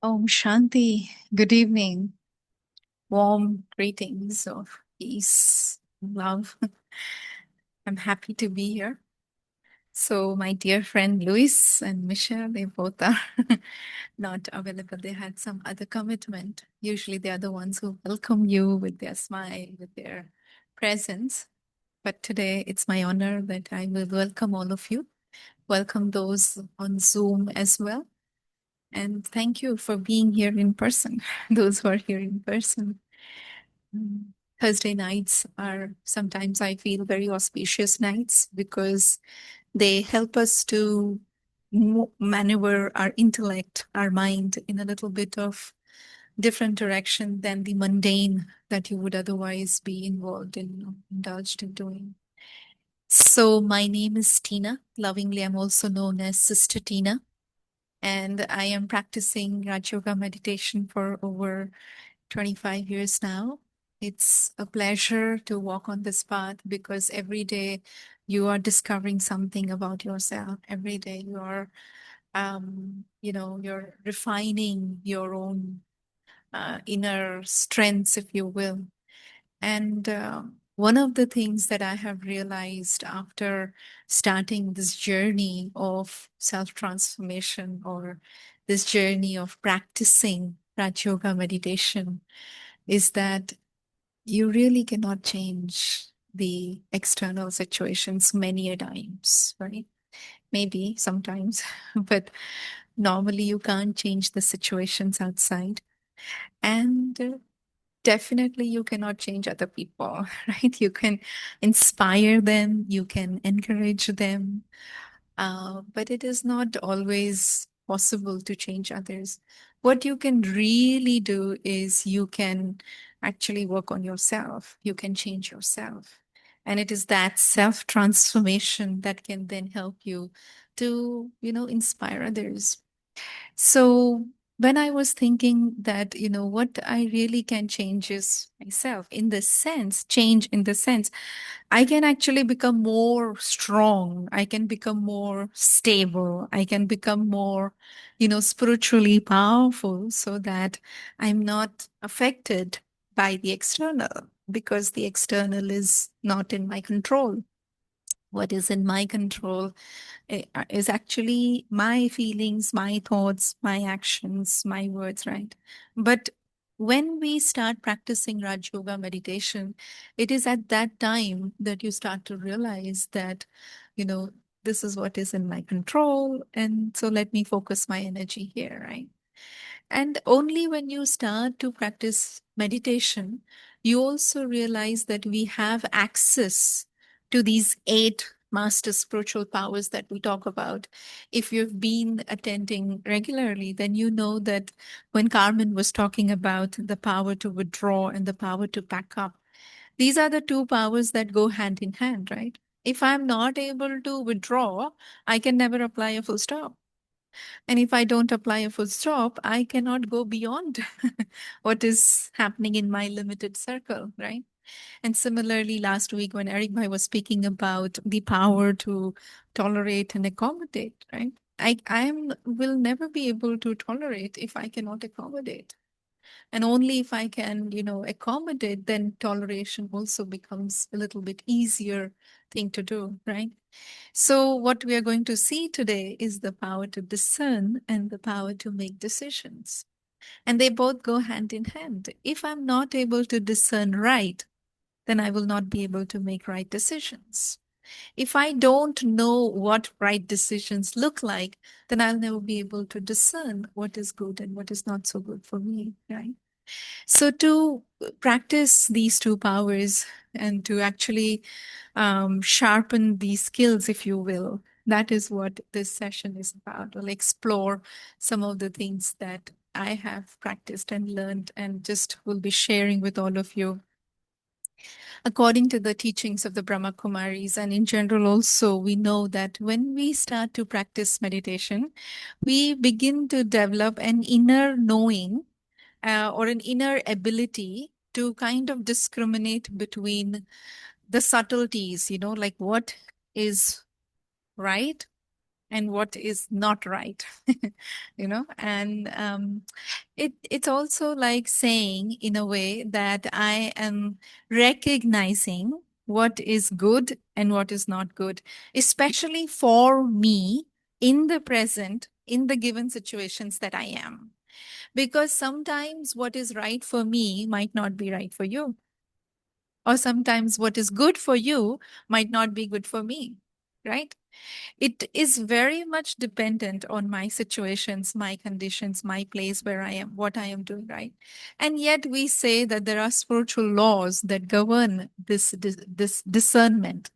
Om Shanti. Good evening. Warm greetings of peace, love. I'm happy to be here. So, my dear friend Luis and Michelle, they both are not available. They had some other commitment. Usually, they are the ones who welcome you with their smile, with their presence. But today, it's my honor that I will welcome all of you. Welcome those on Zoom as well. And thank you for being here in person, those who are here in person. Mm. Thursday nights are sometimes I feel very auspicious nights because they help us to maneuver our intellect, our mind in a little bit of different direction than the mundane that you would otherwise be involved in, indulged in doing. So, my name is Tina. Lovingly, I'm also known as Sister Tina. And I am practicing Raj Yoga meditation for over 25 years now. It's a pleasure to walk on this path because every day you are discovering something about yourself. Every day you're refining your own inner strengths, if you will. And one of the things that I have realized after starting this journey of self transformation or this journey of practicing Raj Yoga meditation is that you really cannot change the external situations many a times, right? Maybe sometimes, but normally you can't change the situations outside. And definitely you cannot change other people, right? You can inspire them, you can encourage them, but it is not always possible to change others. What you can really do is you can actually work on yourself. You can change yourself. And it is that self transformation that can then help you to, inspire others. So when I was thinking that, what I really can change is myself in the sense, change in the sense I can actually become more strong. I can become more stable. I can become more, spiritually powerful so that I'm not affected by the external because the external is not in my control. What is in my control is actually my feelings, my thoughts, my actions, my words, right? But when we start practicing Raj Yoga meditation, it is at that time that you start to realize that, you know, this is what is in my control. And so let me focus my energy here, right? And only when you start to practice meditation, you also realize that we have access to these eight master spiritual powers that we talk about. If you've been attending regularly, then you know that when Carmen was talking about the power to withdraw and the power to pack up, these are the two powers that go hand in hand, right? If I'm not able to withdraw, I can never apply a full stop. And if I don't apply a full stop, I cannot go beyond what is happening in my limited circle, right? And similarly, last week when Eric Bhai was speaking about the power to tolerate and accommodate, right? Will never be able to tolerate if I cannot accommodate. And only if I can, accommodate, then toleration also becomes a little bit easier thing to do, right? So, what we are going to see today is the power to discern and the power to make decisions. And they both go hand in hand. If I'm not able to discern right, then I will not be able to make right decisions. If I don't know what right decisions look like, then I'll never be able to discern what is good and what is not so good for me, right? So, to practice these two powers and to actually sharpen these skills, if you will, that is what this session is about. We'll explore some of the things that I have practiced and learned, and just will be sharing with all of you according to the teachings of the Brahma Kumaris. And in general, also, we know that when we start to practice meditation, we begin to develop an inner knowing or an inner ability to kind of discriminate between the subtleties, like what is right and what is not right. And it's also like saying in a way that I am recognizing what is good and what is not good, especially for me in the present, in the given situations that I am. Because sometimes what is right for me might not be right for you, or sometimes what is good for you might not be good for me, right? It is very much dependent on my situations, my conditions, my place where I am, what I am doing, right? And yet we say that there are spiritual laws that govern this discernment,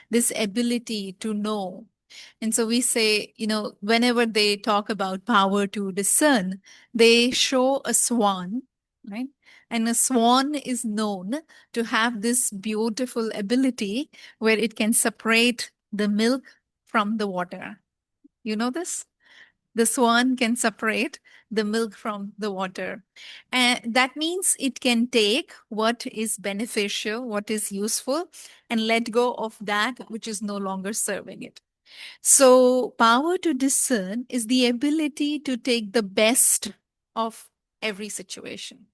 this ability to know. And so we say, whenever they talk about power to discern, they show a swan, right? And a swan is known to have this beautiful ability where it can separate the milk from the water. You know this? The swan can separate the milk from the water. And that means it can take what is beneficial, what is useful, and let go of that which is no longer serving it. So, power to discern is the ability to take the best of every situation.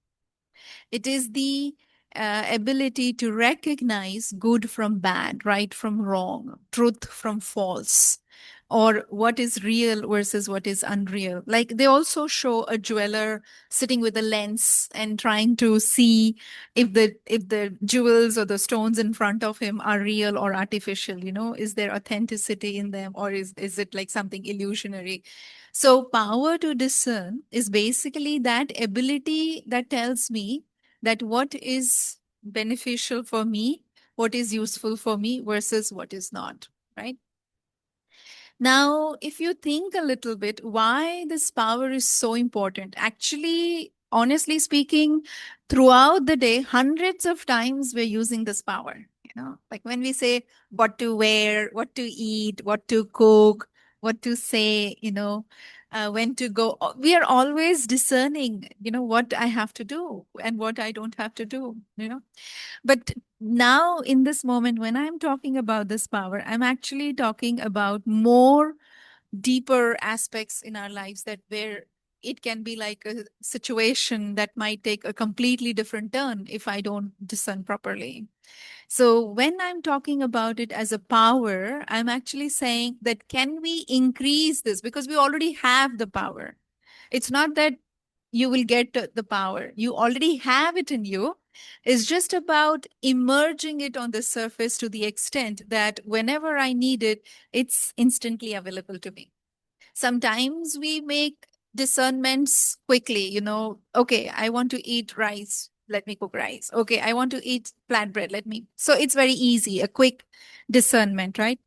It is the ability to recognize good from bad, right from wrong, truth from false, or what is real versus what is unreal. Like they also show a jeweler sitting with a lens and trying to see if the jewels or the stones in front of him are real or artificial. Is there authenticity in them, or is it like something illusionary? So power to discern is basically that ability that tells me that what is beneficial for me, what is useful for me versus what is not, right? Now, if you think a little bit why this power is so important, actually, honestly speaking, throughout the day, hundreds of times we're using this power. Like when we say what to wear, what to eat, what to cook, what to say, when to go. We are always discerning, what I have to do and what I don't have to do. But now, in this moment, when I'm talking about this power, I'm actually talking about more deeper aspects in our lives that where it can be like a situation that might take a completely different turn if I don't discern properly. So, when I'm talking about it as a power, I'm actually saying that can we increase this because we already have the power. It's not that you will get the power, you already have it in you. It's just about emerging it on the surface to the extent that whenever I need it, it's instantly available to me. Sometimes we make discernments quickly, okay, I want to eat rice, let me cook rice. Okay, I want to eat flatbread, let me. So it's very easy, a quick discernment, right?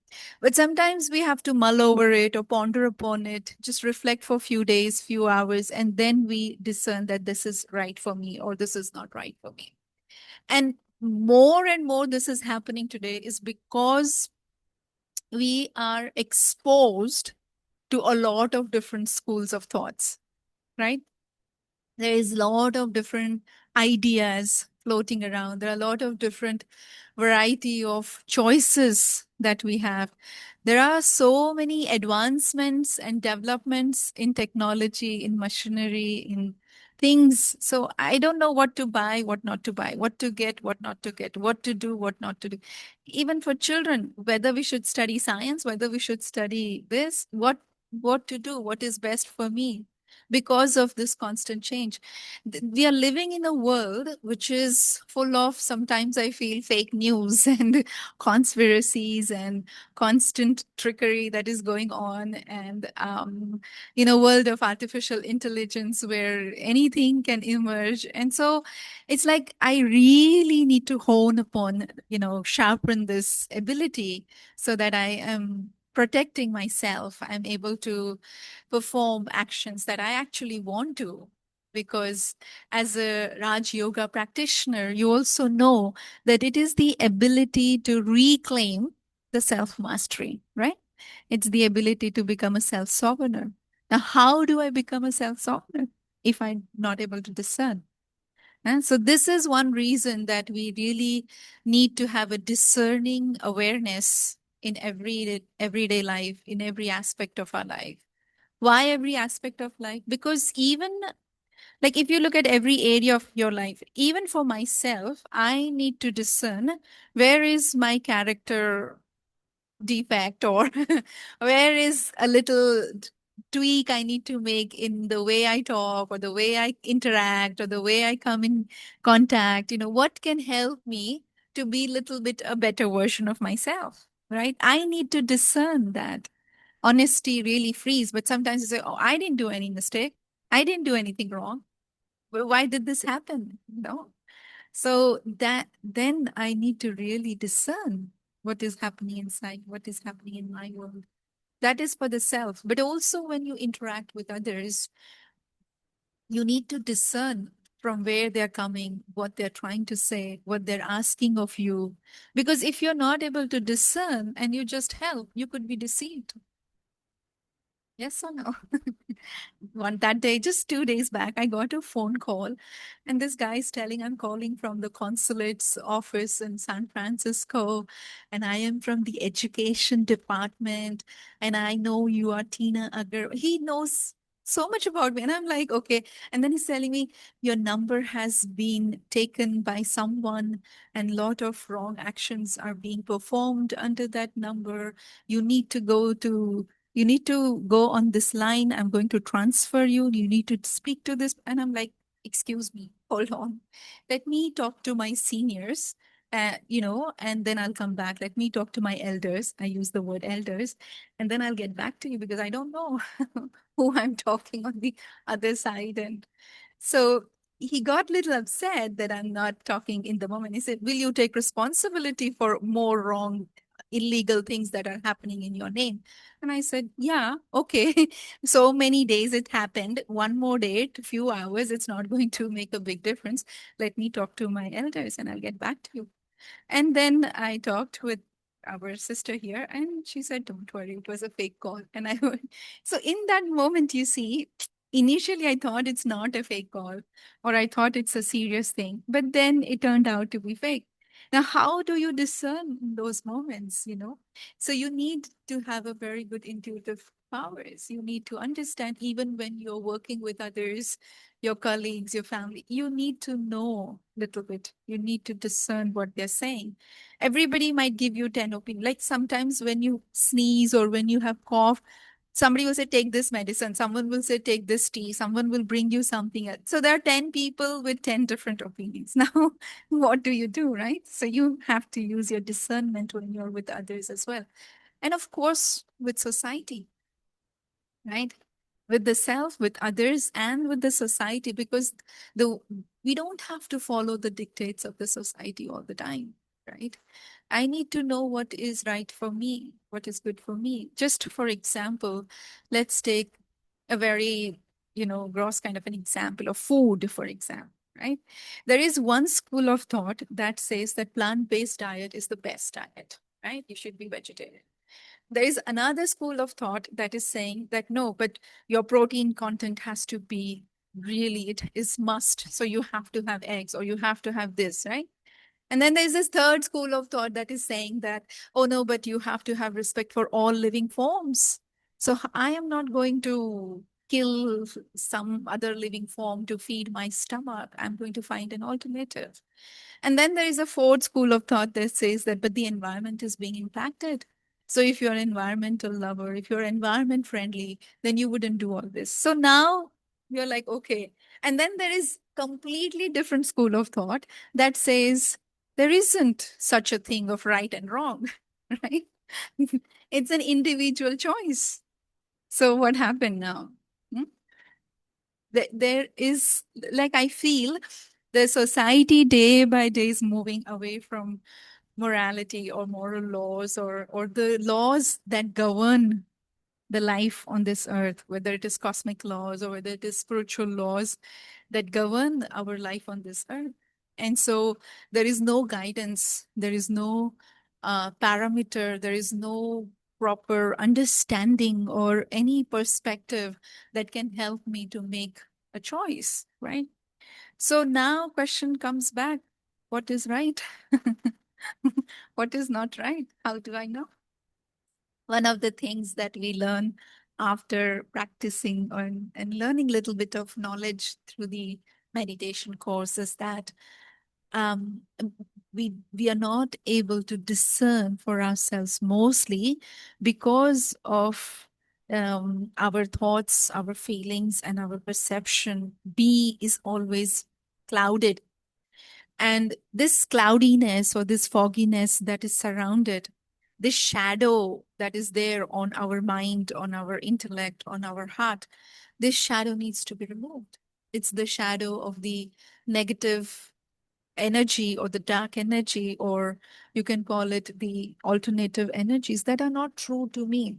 But sometimes we have to mull over it or ponder upon it, just reflect for a few days, few hours, and then we discern that this is right for me or this is not right for me. And more this is happening today is because we are exposed to a lot of different schools of thoughts, right? There is a lot of different ideas floating around. There are a lot of different variety of choices that we have. There are so many advancements and developments in technology, in machinery, in things. So I don't know what to buy, what not to buy, what to get, what not to get, what to do, what not to do. Even for children, whether we should study science, whether we should study this, what to do, what is best for me because of this constant change. We are living in a world which is full of, sometimes I feel, fake news and conspiracies and constant trickery that is going on, and in a world of artificial intelligence where anything can emerge. And so it's like I really need to hone upon, sharpen this ability so that I am protecting myself. I'm able to perform actions that I actually want to. Because as a Raj Yoga practitioner, you also know that it is the ability to reclaim the self mastery, right? It's the ability to become a self sovereigner. Now, how do I become a self sovereigner if I'm not able to discern? And so, this is one reason that we really need to have a discerning awareness in everyday life, in every aspect of our life. Why every aspect of life? Because even like if you look at every area of your life, even for myself, I need to discern where is my character defect, or where is a little tweak I need to make in the way I talk or the way I interact or the way I come in contact. What can help me to be a little bit a better version of myself, right? I need to discern that. Honesty really frees, but sometimes you say, oh, I didn't do any mistake. I didn't do anything wrong. Well, why did this happen? So that then I need to really discern what is happening inside, what is happening in my world. That is for the self. But also when you interact with others, you need to discern from where they're coming, what they're trying to say, what they're asking of you. Because if you're not able to discern and you just help, you could be deceived. Yes or no? One that day, just 2 days back, I got a phone call, and this guy is telling I'm calling from the consulate's office in San Francisco, and I am from the education department, and I know you are Tina Agarwal. He knows so much about me, and I'm like, okay. And then he's telling me your number has been taken by someone, and lot of wrong actions are being performed under that number. You need to go to you need to go on this line. I'm going to transfer you. You need to speak to this. And I'm like, excuse me, hold on. Let me talk to my seniors, and then I'll come back. Let me talk to my elders. I use the word elders, and then I'll get back to you because I don't know who I'm talking on the other side. And so he got a little upset that I'm not talking in the moment. He said, will you take responsibility for more wrong, illegal things that are happening in your name? And I said, yeah, okay. So many days it happened. One more day, a few hours, it's not going to make a big difference. Let me talk to my elders and I'll get back to you. And then I talked with our sister here, and she said, don't worry, it was a fake call. And I went, so in that moment, you see, initially I thought it's not a fake call, or I thought it's a serious thing, but then it turned out to be fake. Now, how do you discern in those moments, So you need to have a very good intuitive powers. You need to understand, even when you're working with others, your colleagues, your family, you need to know a little bit. You need to discern what they're saying. Everybody might give you 10 opinions. Like sometimes when you sneeze or when you have cough, somebody will say, take this medicine. Someone will say, take this tea. Someone will bring you something else. So there are 10 people with 10 different opinions. Now, what do you do, right? So you have to use your discernment when you're with others as well. And of course, with society, right? With the self, with others, and with the society, because the we don't have to follow the dictates of the society all the time, right? I need to know what is right for me, what is good for me. Just for example, let's take a very, gross kind of an example of food, for example, right? There is one school of thought that says that plant-based diet is the best diet, right? You should be vegetarian. There is another school of thought that is saying that no, but your protein content has to be really, it is must. So you have to have eggs or you have to have this, right? And then there's this third school of thought that is saying that, oh no, but you have to have respect for all living forms. So I am not going to kill some other living form to feed my stomach. I'm going to find an alternative. And then there is a fourth school of thought that says that, but the environment is being impacted. So if you're an environmental lover, if you're environment friendly, then you wouldn't do all this. So now you're like, okay. And then there is completely different school of thought that says there isn't such a thing of right and wrong, right? It's an individual choice. So what happened now? Hmm? There is, like, I feel the society day by day is moving away from morality or moral laws, or the laws that govern the life on this earth, whether it is cosmic laws or whether it is spiritual laws that govern our life on this earth. And so there is no guidance, there is no parameter, there is no proper understanding or any perspective that can help me to make a choice, right? So now question comes back, what is right? What is not right? How do I know? One of the things that we learn after practicing and learning a little bit of knowledge through the meditation course is that um, we are not able to discern for ourselves, mostly because of our thoughts, our feelings, and our perception. B is always clouded, and this cloudiness or this fogginess that is surrounded, this shadow that is there on our mind, on our intellect, on our heart, this shadow needs to be removed. It's the shadow of the negative energy or the dark energy, or you can call it the alternative energies that are not true to me,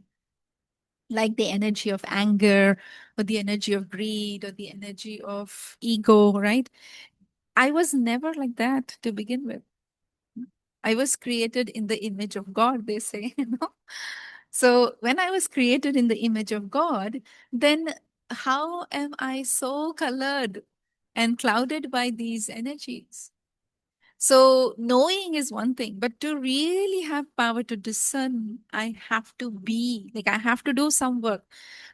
like the energy of anger or the energy of greed or the energy of ego, right? I was never like that to begin with. I was created in the image of God, they say, you know. So when I was created in the image of God, then how am I so colored and clouded by these energies? So knowing is one thing, but to really have power to discern, I have to be like, I have to do some work.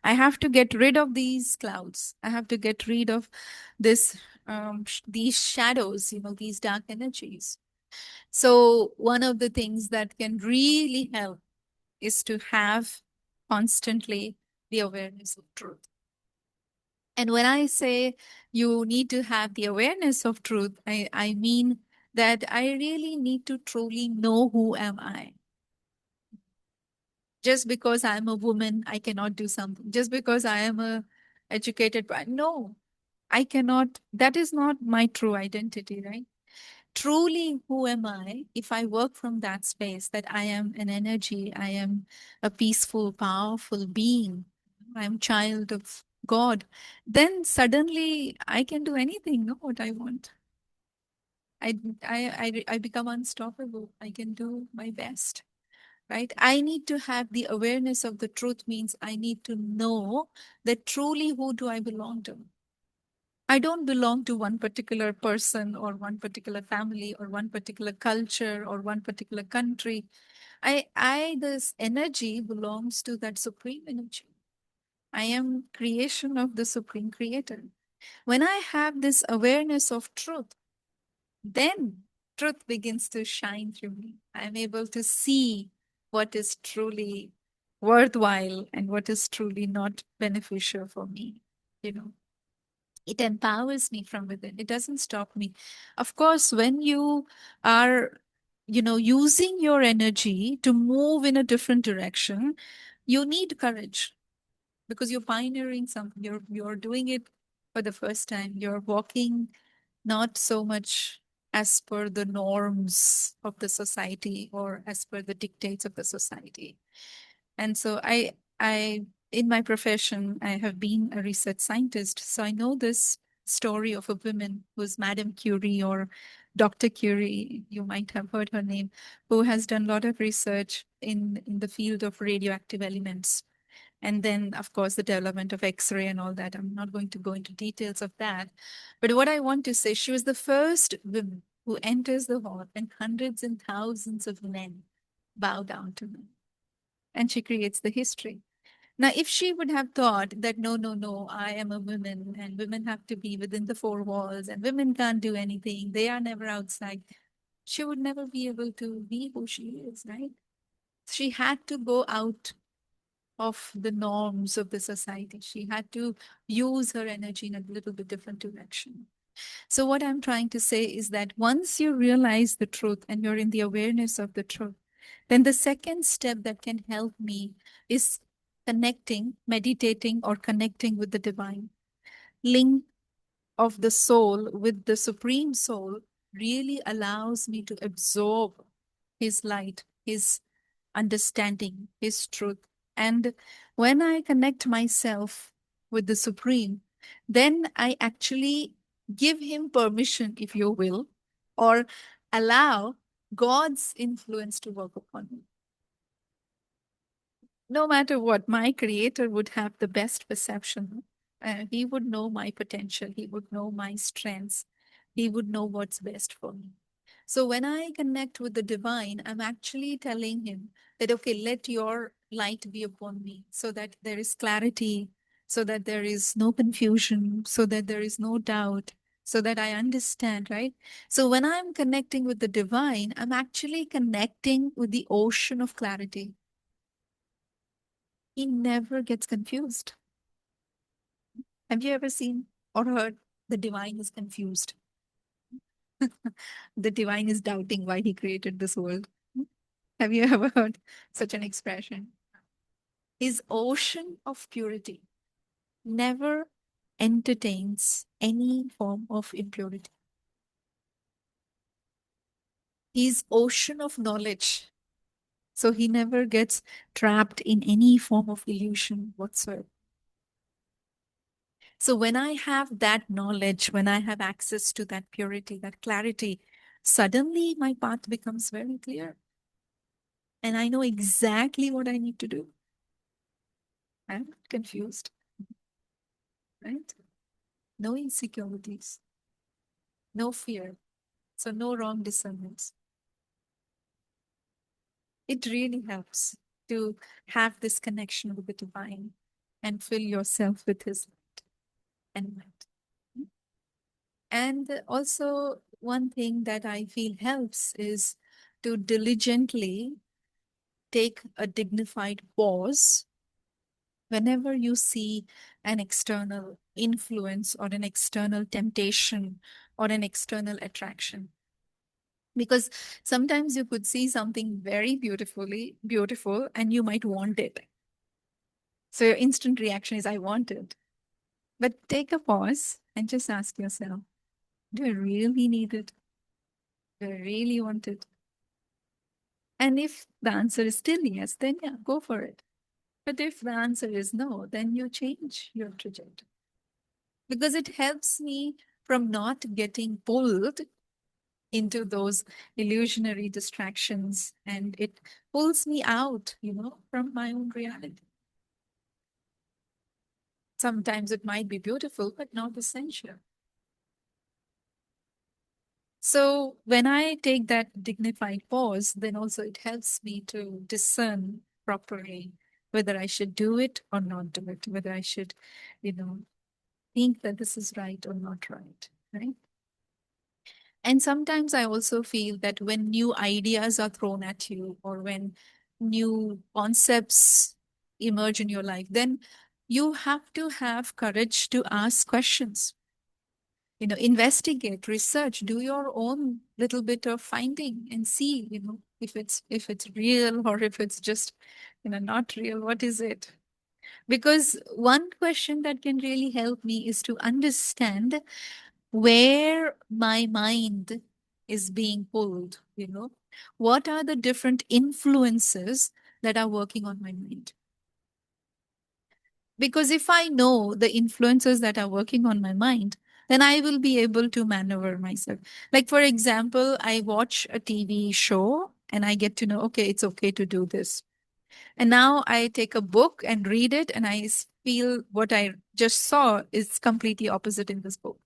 I have to get rid of these clouds. I have to get rid of this, these shadows, you know, these dark energies. So one of the things that can really help is to have constantly the awareness of truth. And when I say you need to have the awareness of truth, I mean that I really need to truly know who am I. Just because I'm a woman, I cannot do something. Just because I am a educated, no, I cannot. That is not my true identity, right? Truly, who am I? If I work from that space, that I am an energy, I am a peaceful, powerful being, I'm child of God, then suddenly I can do anything, no, what I want. I become unstoppable. I can do my best, right? I need to have the awareness of the truth, means I need to know that truly who do I belong to. I don't belong to one particular person or one particular family or one particular culture or one particular country. This energy belongs to that supreme energy. I am creation of the supreme creator. When I have this awareness of truth, then truth begins to shine through me. I'm able to see what is truly worthwhile and what is truly not beneficial for me, you know. It empowers me from within. It doesn't stop me. Of course, when you are, you know, using your energy to move in a different direction, you need courage, because you're pioneering something. You're doing it for the first time. You're walking not so much as per the norms of the society or as per the dictates of the society. And so in my profession, I have been a research scientist. So I know this story of a woman who's Madame Curie or Dr. Curie, you might have heard her name, who has done a lot of research in the field of radioactive elements. And then, of course, the development of X-ray and all that. I'm not going to go into details of that. But what I want to say, she was the first woman who enters the hall and hundreds and thousands of men bow down to her. And she creates the history. Now, if she would have thought that, no, no, no, I am a woman and women have to be within the four walls and women can't do anything, they are never outside, she would never be able to be who she is, right? She had to go out of the norms of the society. She had to use her energy in a little bit different direction. So, what I'm trying to say is that once you realize the truth and you're in the awareness of the truth, then the second step that can help me is connecting, meditating, or connecting with the divine. Link of the soul with the supreme soul really allows me to absorb his light, his understanding, his truth. And when I connect myself with the supreme, then I actually give him permission, if you will, or allow God's influence to work upon me. No matter what, my creator would have the best perception. He would know my potential, he would know my strengths, he would know what's best for me. So when I connect with the divine, I'm actually telling him that, okay, let your light be upon me so that there is clarity, so that there is no confusion, so that there is no doubt, so that I understand, right? So when I'm connecting with the divine, I'm actually connecting with the ocean of clarity. He never gets confused. Have you ever seen or heard the divine is confused? The divine is doubting why he created this world. Have you ever heard such an expression? His ocean of purity never entertains any form of impurity. His ocean of knowledge. So he never gets trapped in any form of illusion whatsoever. So when I have that knowledge, when I have access to that purity, that clarity, suddenly my path becomes very clear. And I know exactly what I need to do. I'm not confused, right? No insecurities, no fear. So no wrong discernments. It really helps to have this connection with the divine and fill yourself with his light and light. And also, one thing that I feel helps is to diligently take a dignified pause whenever you see an external influence or an external temptation or an external attraction. Because sometimes you could see something very beautiful and you might want it. So your instant reaction is, I want it. But take a pause and just ask yourself, do I really need it? Do I really want it? And if the answer is still yes, then yeah, go for it. But if the answer is no, then you change your trajectory. Because it helps me from not getting pulled into those illusionary distractions, and it pulls me out, from my own reality. Sometimes it might be beautiful, but not essential. So when I take that dignified pause, then also it helps me to discern properly whether I should do it or not do it, whether I should, you know, think that this is right or not right, right? And sometimes I also feel that when new ideas are thrown at you or when new concepts emerge in your life, then you have to have courage to ask questions. Investigate, research, do your own little bit of finding and see, if it's real or if it's just, not real. What is it? Because one question that can really help me is to understand where my mind is being pulled, what are the different influences that are working on my mind. Because if I know the influences that are working on my mind, then I will be able to maneuver myself. Like, for example, I watch a TV show and I get to know, okay, it's okay to do this. And now I take a book and read it, and feel what I just saw is completely opposite in this book.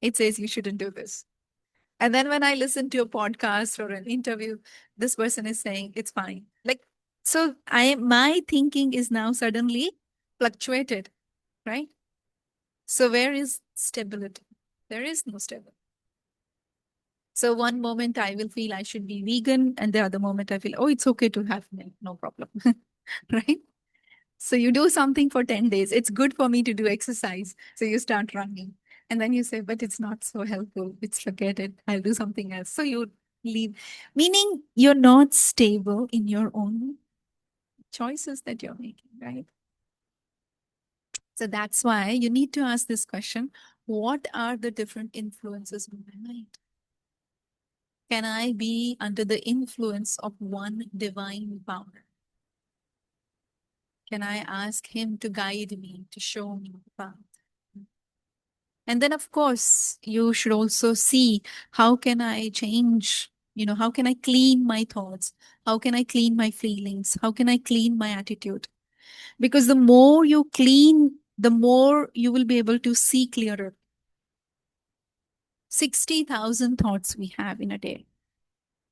It says you shouldn't do this. And then when I listen to a podcast or an interview, this person is saying it's fine. Like, so my thinking is now suddenly fluctuated, right? So where is stability? There is no stability. So one moment I will feel I should be vegan, and the other moment I feel, oh, it's okay to have milk, no problem. Right? So you do something for 10 days. It's good for me to do exercise. So you start running. And then you say, but it's not so helpful. It's forget it. I'll do something else. So you leave. Meaning you're not stable in your own choices that you're making, right? So that's why you need to ask this question. What are the different influences in my mind? Can I be under the influence of one divine power? Can I ask him to guide me, to show me the path? And then, of course, you should also see, how can I change? How can I clean my thoughts? How can I clean my feelings? How can I clean my attitude? Because the more you clean, the more you will be able to see clearer. 60,000 thoughts we have in a day.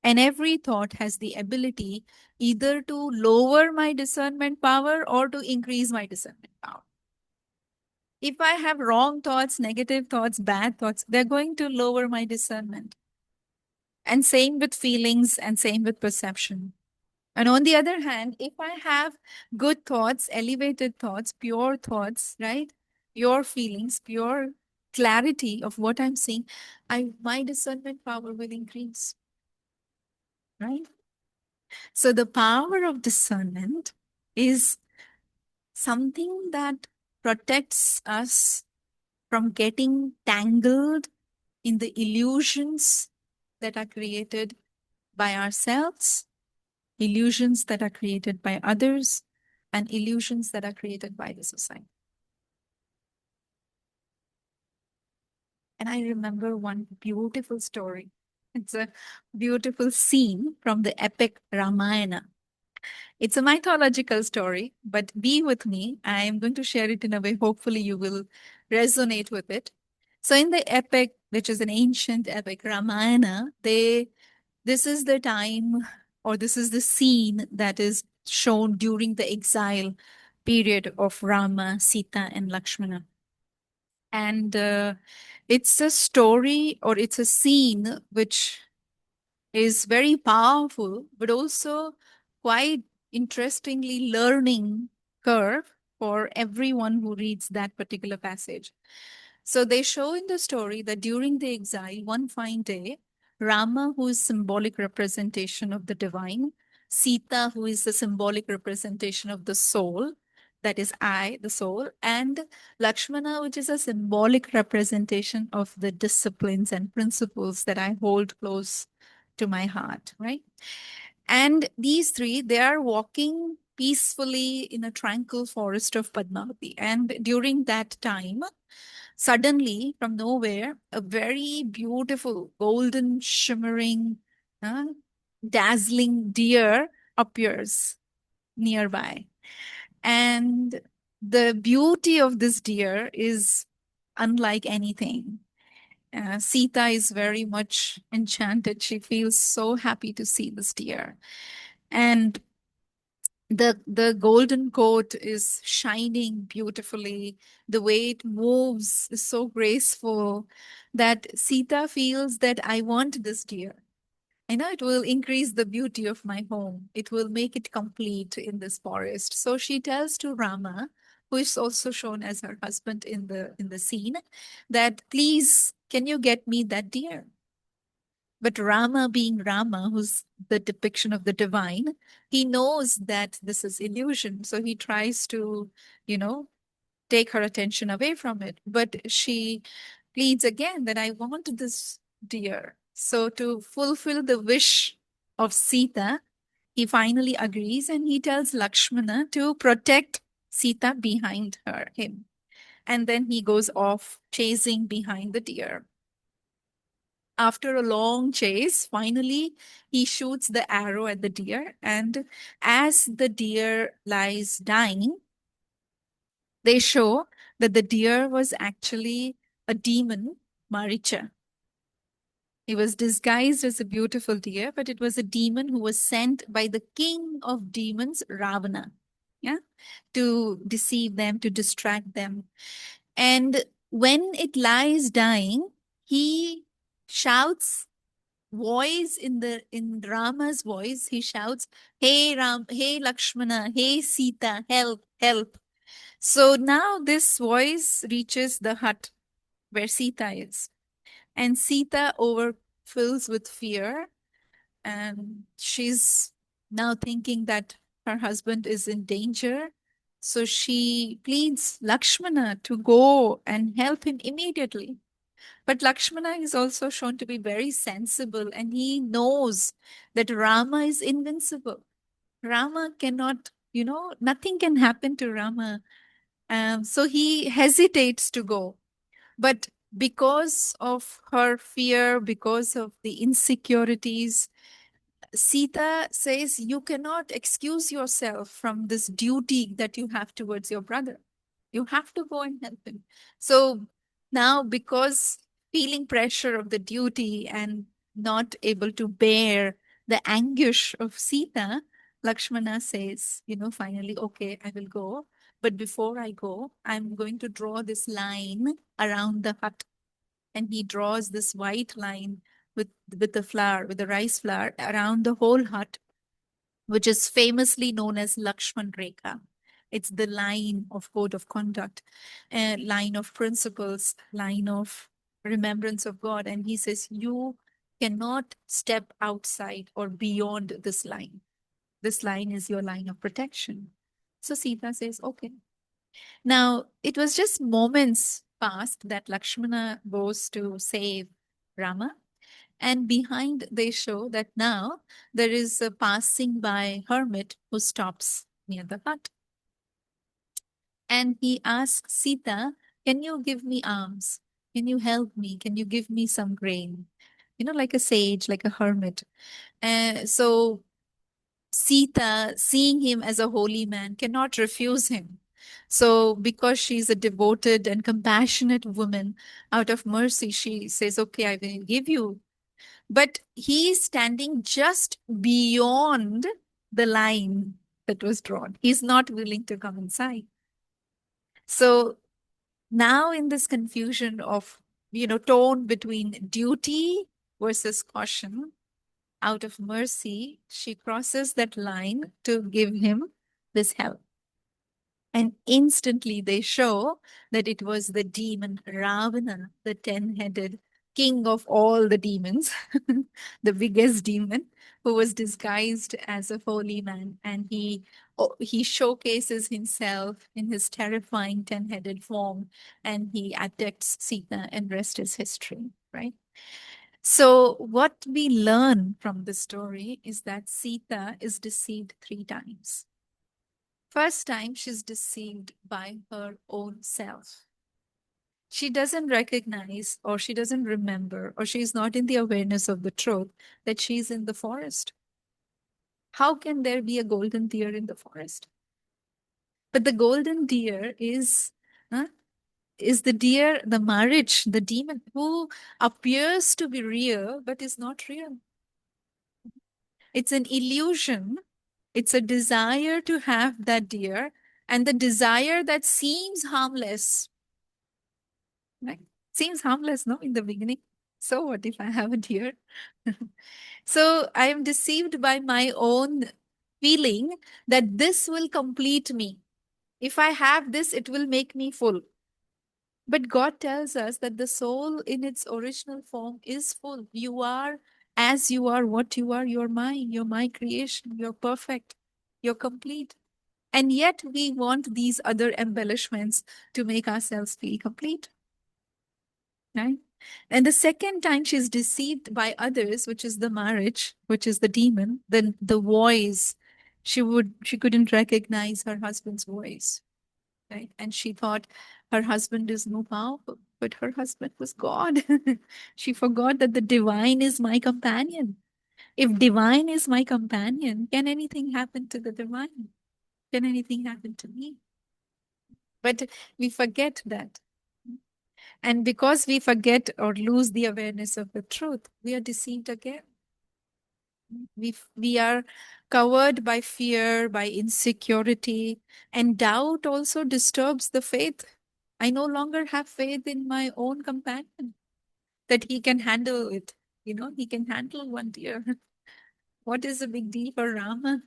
And every thought has the ability either to lower my discernment power or to increase my discernment power. If I have wrong thoughts, negative thoughts, bad thoughts, they're going to lower my discernment. And same with feelings and same with perception. And on the other hand, if I have good thoughts, elevated thoughts, pure thoughts, right? Pure feelings, pure clarity of what I'm seeing, my discernment power will increase, right? So the power of discernment is something that protects us from getting tangled in the illusions that are created by ourselves, illusions that are created by others, and illusions that are created by the society. And I remember one beautiful story. It's a beautiful scene from the epic Ramayana. It's a mythological story, but be with me. I am going to share it in a way, hopefully, you will resonate with it. So, in the epic, which is an ancient epic, Ramayana, this is the time or this is the scene that is shown during the exile period of Rama, Sita, and Lakshmana. And it's a story or it's a scene which is very powerful, but also quite interestingly learning curve for everyone who reads that particular passage. So they show in the story that during the exile, one fine day, Rama, who is symbolic representation of the divine, Sita, who is the symbolic representation of the soul, that is I, the soul, and Lakshmana, which is a symbolic representation of the disciplines and principles that I hold close to my heart, right? And these three, they are walking peacefully in a tranquil forest of Padmavati. And during that time, suddenly, from nowhere, a very beautiful, golden, shimmering, uh, dazzling deer appears nearby. And the beauty of this deer is unlike anything. Sita is very much enchanted. She feels so happy to see this deer. And the golden coat is shining beautifully. The way it moves is so graceful that Sita feels that I want this deer. I know it will increase the beauty of my home. It will make it complete in this forest. So she tells to Rama, who is also shown as her husband in the scene, that please, can you get me that deer? But Rama, being Rama, who's the depiction of the divine, he knows that this is illusion. So he tries to, you know, take her attention away from it. But she pleads again that I want this deer. So to fulfill the wish of Sita, he finally agrees and he tells Lakshmana to protect Sita behind him. And then he goes off chasing behind the deer. After a long chase, finally, he shoots the arrow at the deer. And as the deer lies dying, they show that the deer was actually a demon, Maricha. He was disguised as a beautiful deer, but it was a demon who was sent by the king of demons, Ravana, yeah, to deceive them, to distract them. And when it lies dying, he shouts voice in Rama's voice, he shouts, "Hey Ram, hey Lakshmana, hey Sita, help, help." So now this voice reaches the hut where Sita is. And Sita overfills with fear. And she's now thinking that her husband is in danger. So she pleads Lakshmana to go and help him immediately. But Lakshmana is also shown to be very sensible and he knows that Rama is invincible. Rama cannot, nothing can happen to Rama. So he hesitates to go. But because of her fear, because of the insecurities, Sita says, you cannot excuse yourself from this duty that you have towards your brother. You have to go and help him. So now, because feeling pressure of the duty and not able to bear the anguish of Sita, Lakshmana says, finally, okay, I will go. But before I go, I'm going to draw this line around the hut. And he draws this white line with the flower, with the rice flour around the whole hut, which is famously known as Lakshman Rekha. It's the line of code of conduct, a line of principles, line of remembrance of God. And he says, you cannot step outside or beyond this line. This line is your line of protection. So Sita says, okay. Now, it was just moments past that Lakshmana goes to save Rama. And behind they show that now there is a passing by hermit who stops near the hut. And he asks Sita, can you give me alms? Can you help me? Can you give me some grain? Like a sage, like a hermit. So Sita, seeing him as a holy man, cannot refuse him. So, because she's a devoted and compassionate woman, out of mercy, she says, okay, I will give you. But he's standing just beyond the line that was drawn. He's not willing to come inside. So now in this confusion of, tone between duty versus caution, out of mercy, she crosses that line to give him this help. And instantly they show that it was the demon Ravana, the 10-headed king of all the demons, the biggest demon, who was disguised as a holy man. And he showcases himself in his terrifying 10-headed form, and he attacks Sita, and rest is history, right? So what we learn from this story is that Sita is deceived 3 times. First time, she's deceived by her own self. She doesn't recognize, or she doesn't remember, or she's not in the awareness of the truth that she's in the forest. How can there be a golden deer in the forest? But the golden deer is the deer, the marriage, the demon who appears to be real but is not real. It's an illusion. It's a desire to have that deer, and the desire that seems harmless, right? Seems harmless, no, in the beginning. So what if I have a deer? So I am deceived by my own feeling that this will complete me. If I have this, it will make me full. But God tells us that the soul in its original form is full. You are as you are, what you are, you're mine, you're my creation, you're perfect, you're complete. And yet we want these other embellishments to make ourselves feel complete. Right? And the second time she's deceived by others, which is the marriage, which is the demon, then the voice, she couldn't recognize her husband's voice. Right? And she thought her husband is no powerful, but her husband was God. She forgot that the divine is my companion. If divine is my companion, can anything happen to the divine? Can anything happen to me? But we forget that. And because we forget or lose the awareness of the truth, we are deceived again. We are covered by fear, by insecurity, and doubt also disturbs the faith. I no longer have faith in my own companion that he can handle it. He can handle one deer. What is the big deal for Rama?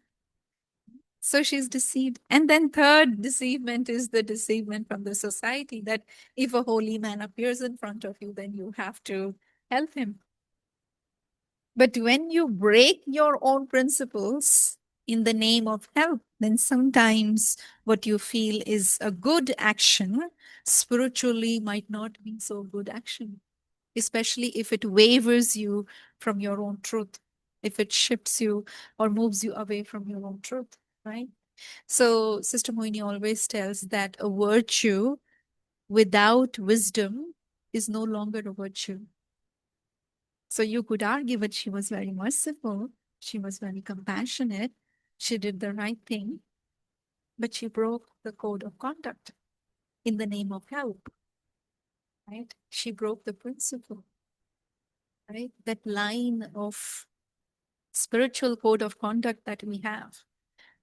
So she's deceived. And then third deceivement is the deceivement from the society that if a holy man appears in front of you, then you have to help him. But when you break your own principles in the name of help, then sometimes what you feel is a good action spiritually might not be so good action, especially if it wavers you from your own truth, if it shifts you or moves you away from your own truth, right? So Sister Moini always tells that a virtue without wisdom is no longer a virtue. So you could argue that she was very merciful, she was very compassionate, she did the right thing, but she broke the code of conduct in the name of help, right? She broke the principle, right? That line of spiritual code of conduct that we have.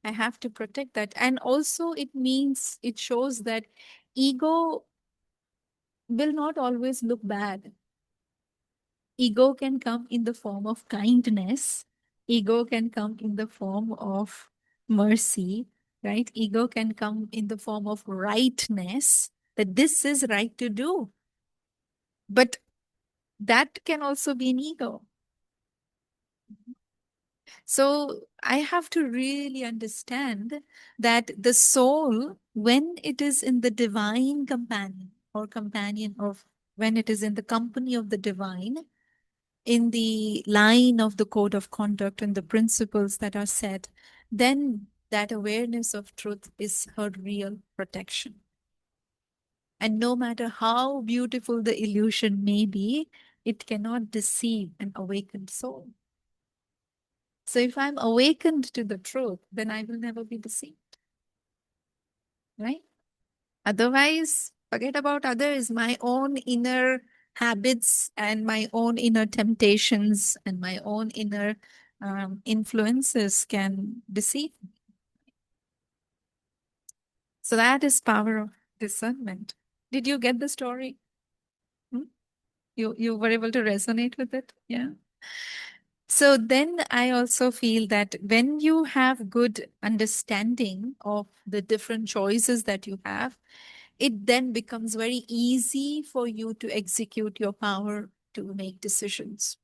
I have to protect that. And also, it means, it shows that ego will not always look bad. Ego can come in the form of kindness, ego can come in the form of mercy, right? Ego can come in the form of rightness, that this is right to do. But that can also be an ego. So I have to really understand that the soul, when it is in the divine companion or companion of, when it is in the company of the divine, in the line of the code of conduct and the principles that are set, then that awareness of truth is her real protection. And no matter how beautiful the illusion may be, it cannot deceive an awakened soul. So if I'm awakened to the truth, then I will never be deceived, right? Otherwise, forget about others. My own inner habits and my own inner temptations and my own inner influences can deceive me. So that is power of discernment. Did you get the story? Hmm? You were able to resonate with it? Yeah. So then I also feel that when you have good understanding of the different choices that you have, it then becomes very easy for you to execute your power to make decisions,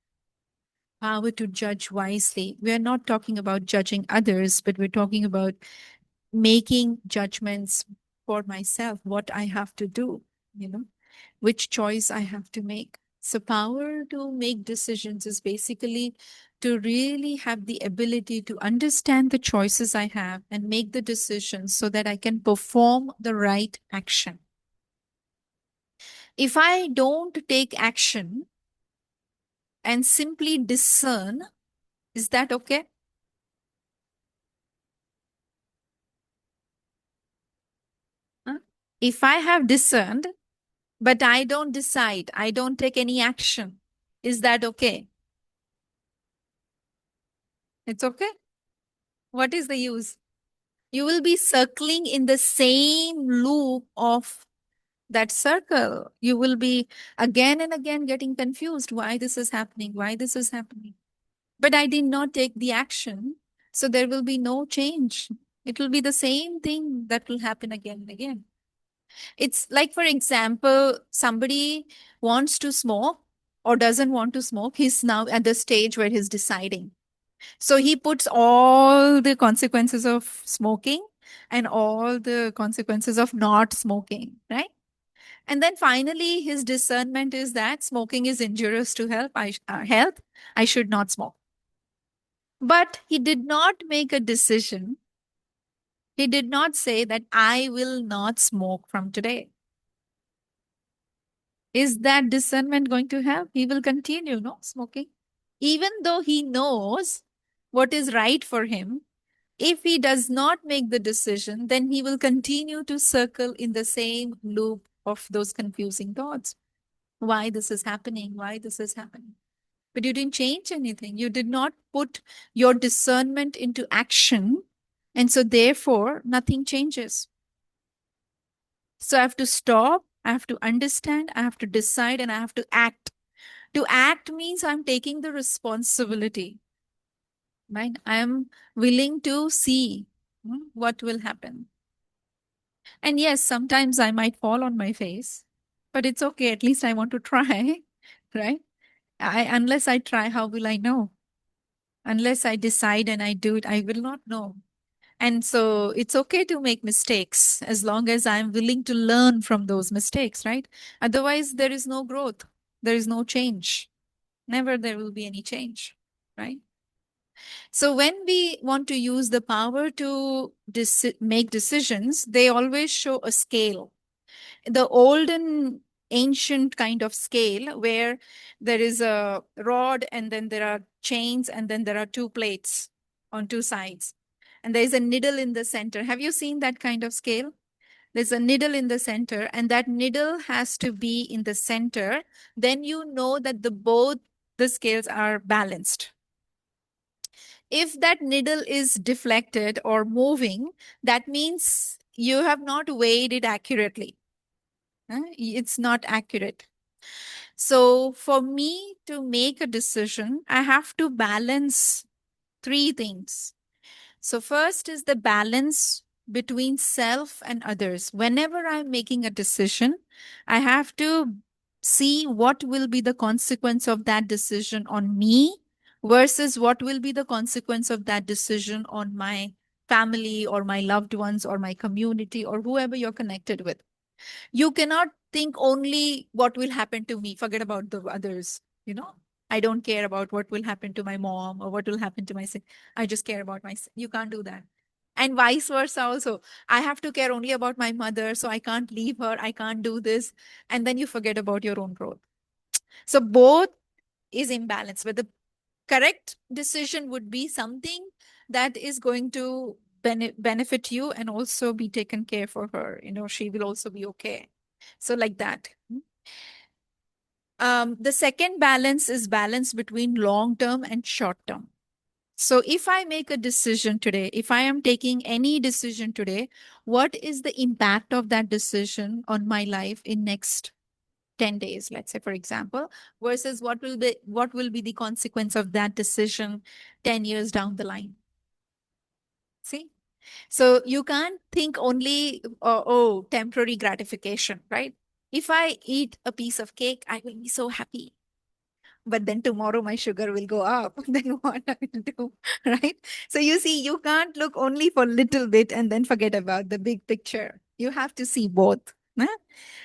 power to judge wisely. We are not talking about judging others, but we're talking about making judgments for myself, what I have to do, you know, which choice I have to make. So, power to make decisions is basically to really have the ability to understand the choices I have and make the decisions so that I can perform the right action. If I don't take action and simply discern, is that okay? Huh? If I have discerned, but I don't decide, I don't take any action, is that okay? It's okay. What is the use? You will be circling in the same loop of that circle. You will be again and again getting confused why this is happening, why this is happening. But I did not take the action. So there will be no change. It will be the same thing that will happen again and again. It's like, for example, somebody wants to smoke or doesn't want to smoke. He's now at the stage where he's deciding. So he puts all the consequences of smoking and all the consequences of not smoking, right? And then finally, his discernment is that smoking is injurious to health. I should not smoke. But he did not make a decision. He did not say that I will not smoke from today. Is that discernment going to help? He will continue, no, smoking. Even though he knows what is right for him, if he does not make the decision, then he will continue to circle in the same loop of those confusing thoughts. Why this is happening? Why this is happening? But you didn't change anything. You did not put your discernment into action. And so, therefore, nothing changes. So, I have to stop, I have to understand, I have to decide, and I have to act. To act means I'm taking the responsibility, right? I'm willing to see what will happen. And yes, sometimes I might fall on my face, but it's okay. At least I want to try, right? Unless I try, how will I know? Unless I decide and I do it, I will not know. And so it's okay to make mistakes as long as I'm willing to learn from those mistakes, right? Otherwise, there is no growth, there is no change. Never there will be any change, right? So when we want to use the power to make decisions, they always show a scale. The olden ancient kind of scale where there is a rod and then there are chains and then there are two plates on two sides and there is a needle in the center. Have you seen that kind of scale? There's a needle in the center and that needle has to be in the center. Then you know that the both the scales are balanced. If that needle is deflected or moving, that means you have not weighed it accurately. It's not accurate. So for me to make a decision, I have to balance three things. So first is the balance between self and others. Whenever I'm making a decision, I have to see what will be the consequence of that decision on me versus what will be the consequence of that decision on my family or my loved ones or my community or whoever you're connected with. You cannot think only what will happen to me, forget about the others. I don't care about what will happen to my mom or what will happen to my son. I just care about myself. You can't do that. And vice versa also. I have to care only about my mother, so I can't leave her, I can't do this. And then you forget about your own growth. So both is imbalance, but the correct decision would be something that is going to benefit you and also be taken care for her. She will also be okay. So like that. The second balance is balance between long term and short term. So if I make a decision today, if I am taking any decision today, what is the impact of that decision on my life in next 10 days, let's say, for example, versus what will be the consequence of that decision 10 years down the line? See? So you can't think only, oh, temporary gratification, right? If I eat a piece of cake, I will be so happy. But then tomorrow my sugar will go up. Then what I will do, right? So you see, you can't look only for little bit and then forget about the big picture. You have to see both. Huh?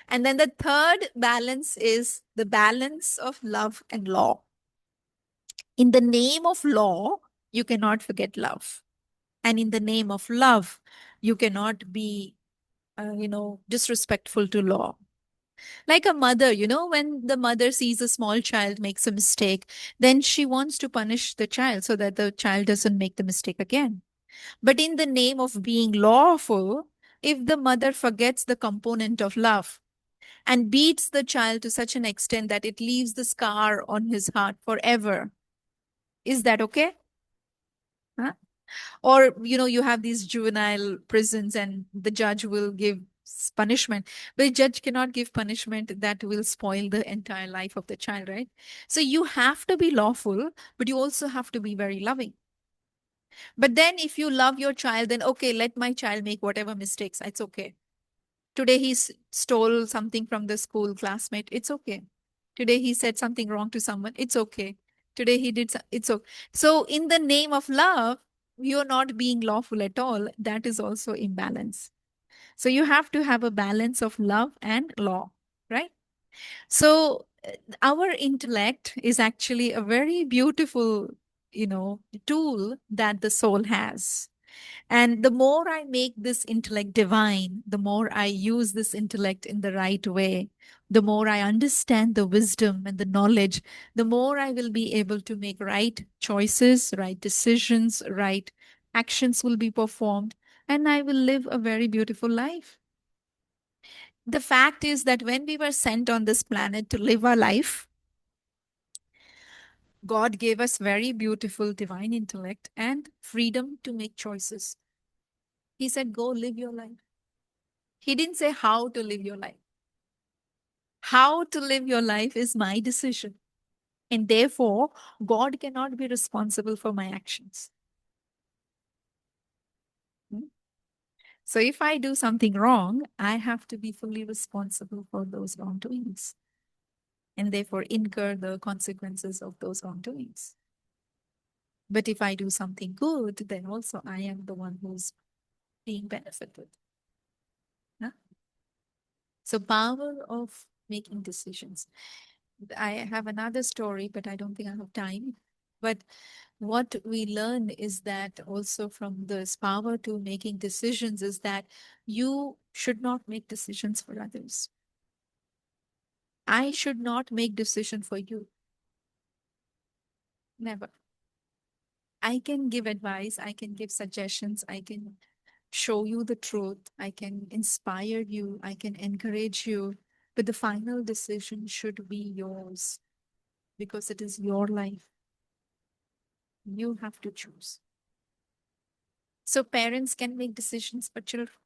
And then the third balance is the balance of love and law. In the name of law, you cannot forget love. And in the name of love, you cannot be, disrespectful to law. Like a mother, when the mother sees a small child makes a mistake, then she wants to punish the child so that the child doesn't make the mistake again. But in the name of being lawful, if the mother forgets the component of love and beats the child to such an extent that it leaves the scar on his heart forever, is that okay? Huh? Or you have these juvenile prisons and the judge will give punishment, but the judge cannot give punishment that will spoil the entire life of the child, right? So you have to be lawful, but you also have to be very loving. But then if you love your child, then okay, let my child make whatever mistakes, it's okay. Today he stole something from the school classmate, it's okay. Today he said something wrong to someone, it's okay. Today he did it's okay. So in the name of love, you're not being lawful at all. That is also imbalance. So you have to have a balance of love and law, right? So our intellect is actually a very beautiful, tool that the soul has. And the more I make this intellect divine, the more I use this intellect in the right way, the more I understand the wisdom and the knowledge, the more I will be able to make right choices, right decisions, right actions will be performed, and I will live a very beautiful life. The fact is that when we were sent on this planet to live our life, God gave us very beautiful divine intellect and freedom to make choices. He said, go live your life. He didn't say how to live your life. How to live your life is my decision. And therefore, God cannot be responsible for my actions. Hmm? So if I do something wrong, I have to be fully responsible for those wrongdoings and therefore incur the consequences of those wrongdoings. But if I do something good, then also I am the one who's being benefited. Huh? So power of making decisions. I have another story, but I don't think I have time. But what we learn is that also from this power to making decisions is that you should not make decisions for others. I should not make decision for you. Never. I can give advice, I can give suggestions, I can show you the truth, I can inspire you, I can encourage you, but the final decision should be yours because it is your life. You have to choose. So parents can make decisions for children.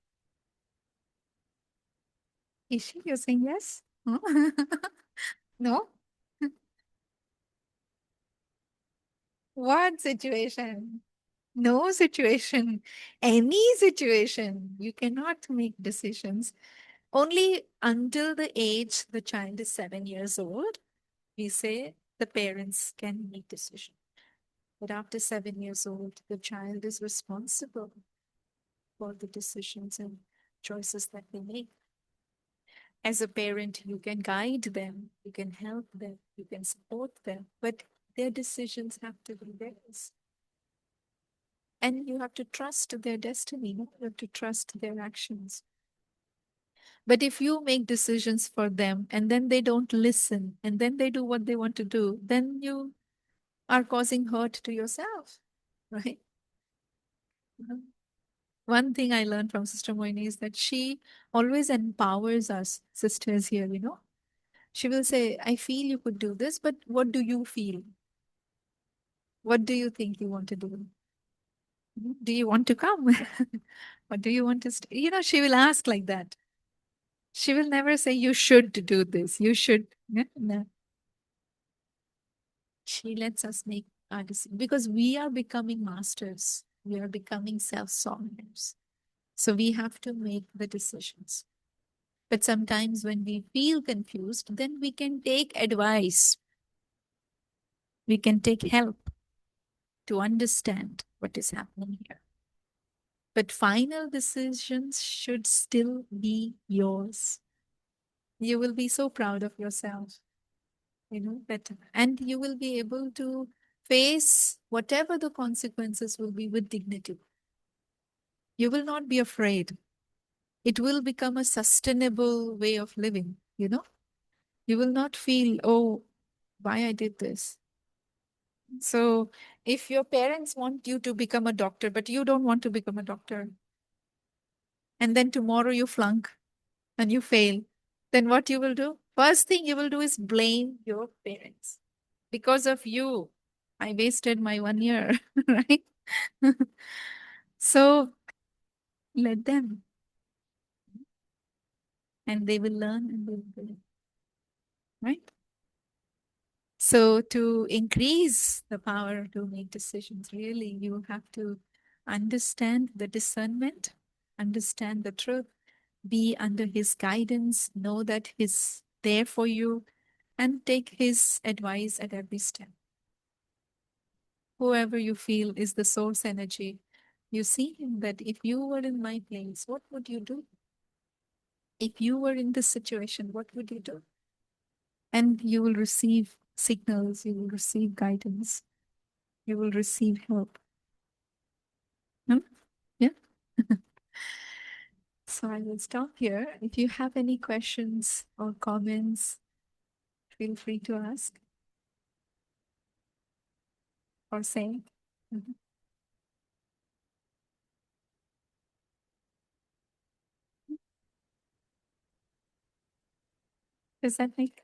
Is she? You're saying yes? Huh? No? What situation? No situation. Any situation. You cannot make decisions. Only until the age the child is 7 years old, we say the parents can make decisions. But after 7 years old, the child is responsible for the decisions and choices that they make. As a parent, you can guide them, you can help them, you can support them, but their decisions have to be theirs. And you have to trust their destiny, no? You have to trust their actions. But if you make decisions for them and then they don't listen and then they do what they want to do, then you are causing hurt to yourself, right? Mhm. One thing I learned from Sister Moini is that she always empowers us, sisters here, you know. She will say, I feel you could do this, but what do you feel? What do you think you want to do? Do you want to come? Or do you want to stay? You know, she will ask like that. She will never say, you should do this. You should. No, no. She lets us make our decisions because we are becoming masters. We are becoming self-sovereigns. So we have to make the decisions. But sometimes when we feel confused, then we can take advice. We can take help to understand what is happening here. But final decisions should still be yours. You will be so proud of yourself, you know, that, and you will be able to face whatever the consequences will be with dignity. You will not be afraid. It will become a sustainable way of living, you know. You will not feel, oh, why I did this. So if your parents want you to become a doctor, but you don't want to become a doctor, and then tomorrow you flunk and you fail, then what you will do? First thing you will do is blame your parents. Because of you, I wasted my 1 year, right? So let them, and they will learn and they will believe, right? So to increase the power to make decisions, really, you have to understand the discernment, understand the truth, be under his guidance, know that he's there for you, and take his advice at every step. Whoever you feel is the source energy, you see him that if you were in my place, what would you do? If you were in this situation, what would you do? And you will receive signals, you will receive guidance, you will receive help. Hmm? Yeah. So I will stop here. If you have any questions or comments, feel free to ask or say. Mhm. Does that make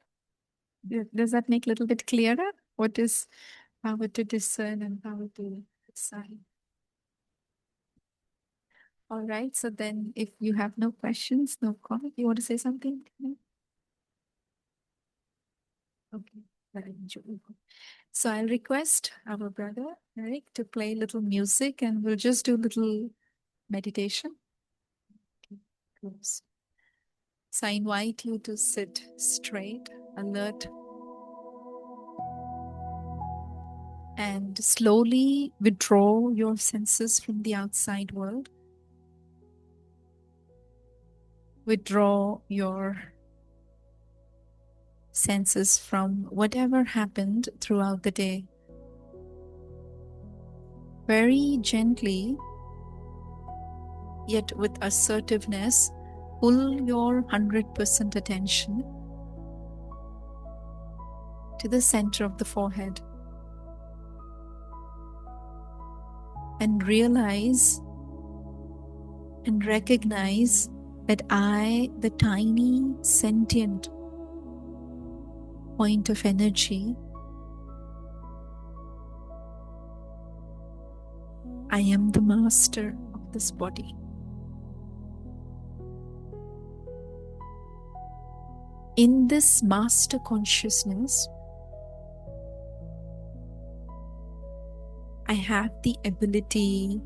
does that make a little bit clearer? What is power to discern and power to decide? All right. So then if you have no questions, no comment, you want to say something? No? Okay. Very enjoyable. So I'll request our brother Eric to play little music and we'll just do little meditation. Okay, close. So I invite you to sit straight, alert, and slowly withdraw your senses from the outside world. Withdraw your senses from whatever happened throughout the day. Very gently, yet with assertiveness, pull your 100% attention to the center of the forehead and realize and recognize that I, the tiny sentient point of energy, I am the master of this body. In this master consciousness, I have the ability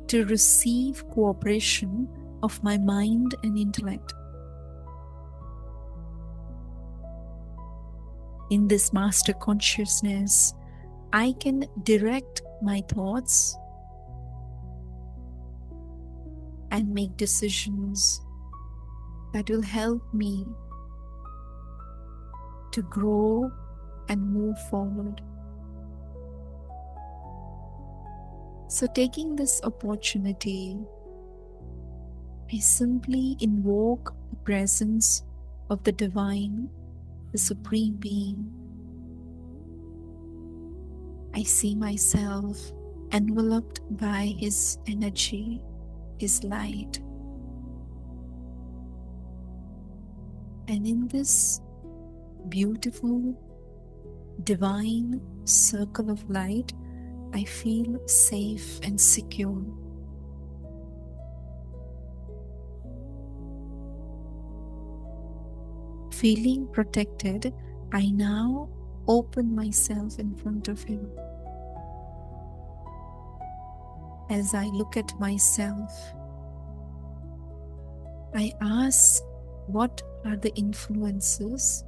to receive cooperation of my mind and intellect. In this master consciousness, I can direct my thoughts and make decisions that will help me to grow and move forward. So, taking this opportunity, I simply invoke the presence of the Divine, the Supreme Being. I see myself enveloped by His energy, His light. And in this beautiful, divine circle of light, I feel safe and secure. Feeling protected, I now open myself in front of Him. As I look at myself, I ask, what are the influences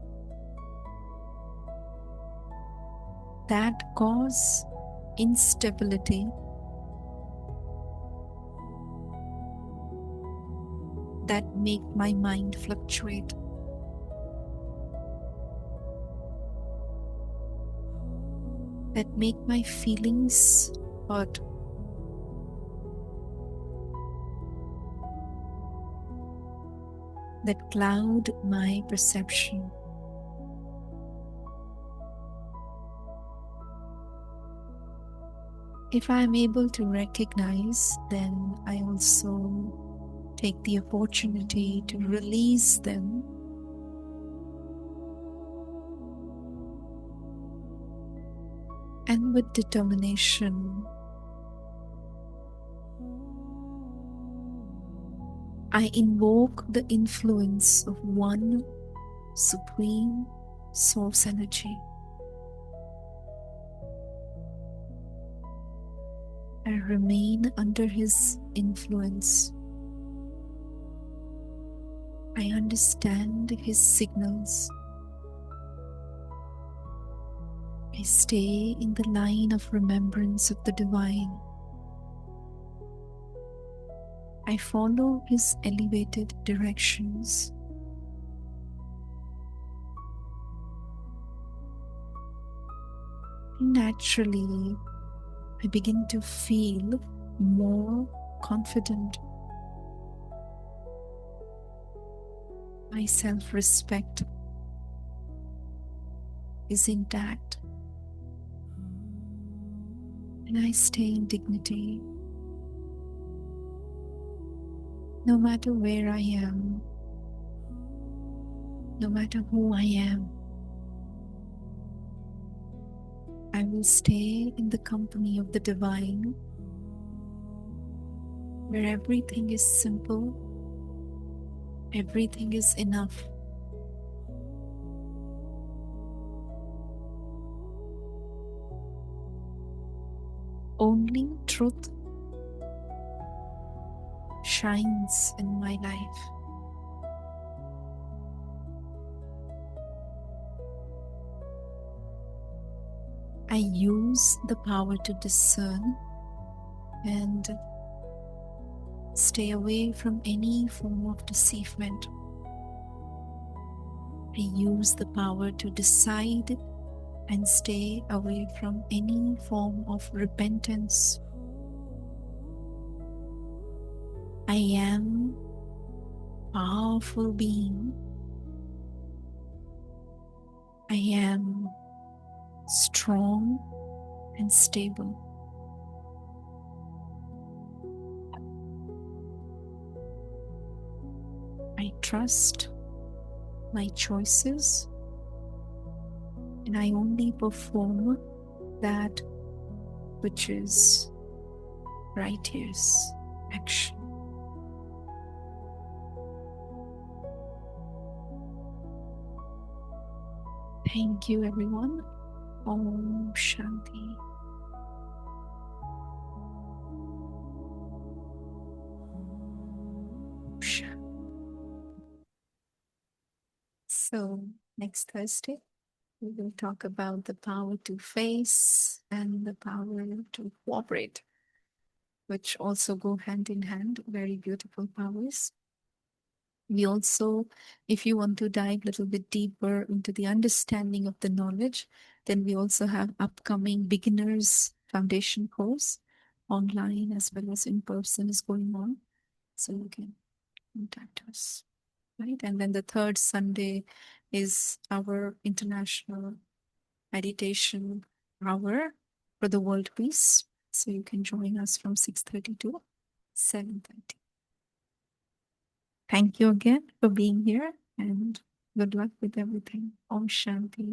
that cause instability, that make my mind fluctuate? That make my feelings hurt? That cloud my perception? If I am able to recognize, then I also take the opportunity to release them and with determination, I invoke the influence of one supreme source energy. I remain under His influence. I understand His signals. I stay in the line of remembrance of the Divine. I follow His elevated directions. Naturally, I begin to feel more confident. My self-respect is intact, and I stay in dignity. No matter where I am, no matter who I am, I will stay in the company of the Divine, where everything is simple, everything is enough. Only truth shines in my life. I use the power to discern and stay away from any form of deceivement. I use the power to decide and stay away from any form of repentance. I am a powerful being. I am strong and stable. I trust my choices, and I only perform that which is righteous action. Thank you, everyone. Om Shanti. Shanti. So, next Thursday, we will talk about the power to face and the power to cooperate, which also go hand in hand, very beautiful powers. We also, if you want to dive a little bit deeper into the understanding of the knowledge, then we also have upcoming beginners foundation course, online as well as in person, is going on. So you can contact us, right? And then the third Sunday is our international meditation hour for the world peace. So you can join us from 6:30 to 7:30. Thank you again for being here and good luck with everything. Om Shanti.